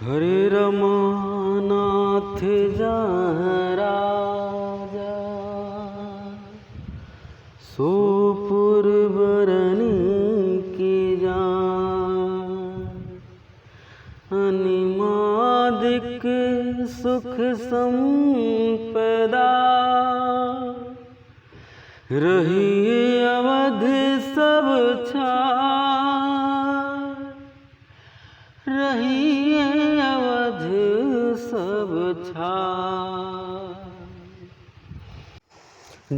हरे रमानाथ जहाँ राजा सोपुर बरनी की जान। अनिमादिक सुख संपदा रही अवध सब छाय। रही अवध सब छाय।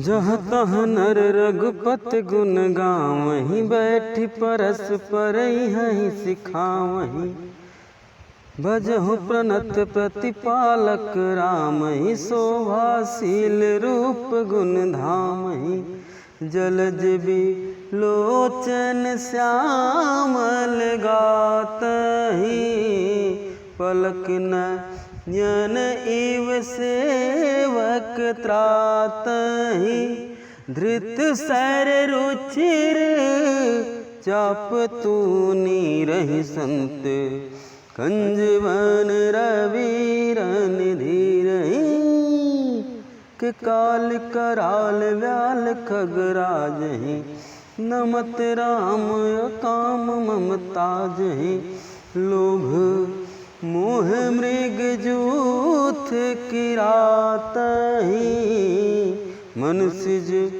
जहाँ तहाँ नर रघुपति गुण गावहीं। बैठी परस परई हहीं सिखावहीं। भजहु प्रणत प्रतिपालक रामहि। शोभाशील रूप गुण धामहि। जलज बिलोचन श्यामल गातहि। पलक नयन इव सेवक त्रातहि। धृत सर रुचिर चाप तूनी रहि संत। कंजवन रवीरन धीरहि। के काल कराल व्याल खगराजहि। नमत राम काम ममताजहि। लोभ मोह मृग जूथ किरातहि। मनुष्य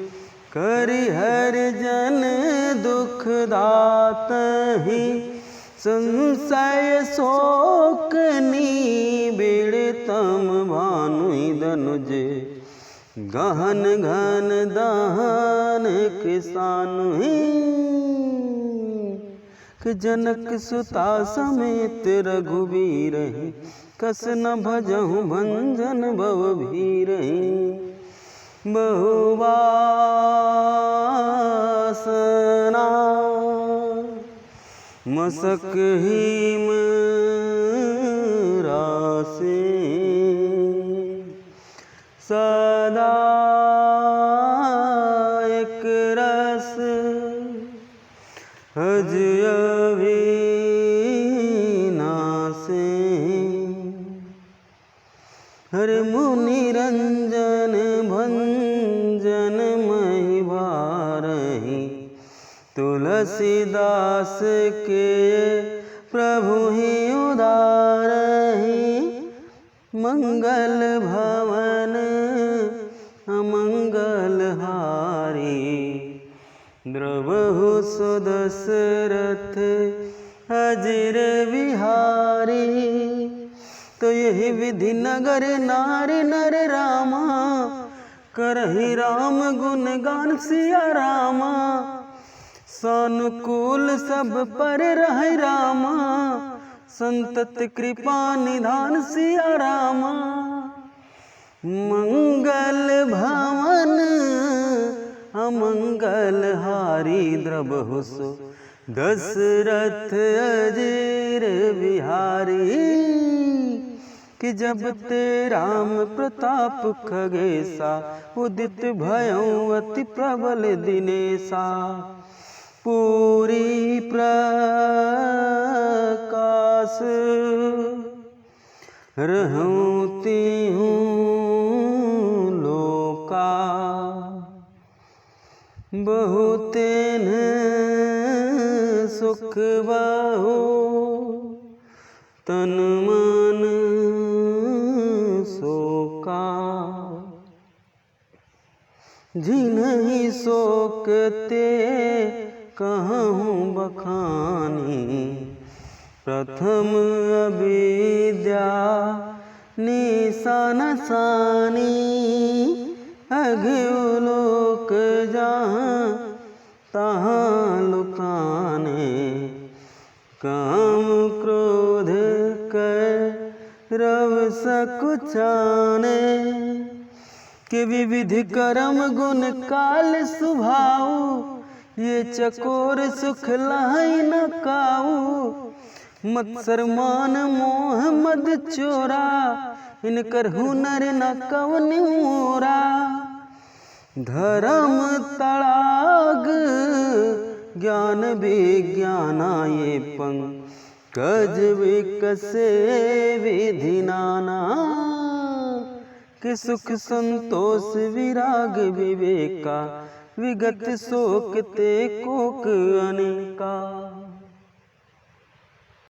करि हर जन दुख दातहि। संशय शोक निबिड़तम भानुहि। धनुज गहन घन दहन किसानुहि। जनक सुता समेत रघुबीरहि। कस न भजहु भंजन भव भीरहि। बहुवासना मसक हिम राशि। सदा एक रस हज अविनाशी। हर मुनि रंजन भंजन महि भारहि। तुलसीदास के प्रभु ही उदारहि। मंगल भवन अमंगल हारी। द्रवहु सुदशरथ अजिर विहारी। तो यही विधि नगर नारी नर रामा। करहि राम गुण गान सिया रामा। सानुकूल सब पर रहे रामा। संतत कृपा निधान सिया रामा। मंगल भवन अमंगल हारी। द्रवहु सो दशरथ अजिर बिहारी। कि जब ते राम प्रताप खगेसा। उदित भयउ अति प्रबल दिनेसा। पूरी प्रकाश रहूं तिहूं लोका। बहुतेन सुख बहु तन मन शोका। जिन्हि शोक ते कहूँ बखानी। प्रथम अविद्या निशान सानी। अघिउ लोक जहाँ तहाँ लुकाने। काम क्रोध कर रव सकुचाने। कि विविध कर्म गुण काल सुभाऊ। ये चकोर सुख लहै न काऊ। मत्सर मान मोह मद चोरा। इनकर हुनर न कवनि मोरा। धर्म तड़ाग ज्ञान विज्ञाना। ये पंग गजबे कसे विधि नाना कि सुख संतोष विराग विवेका विगत शोक ते कोक अने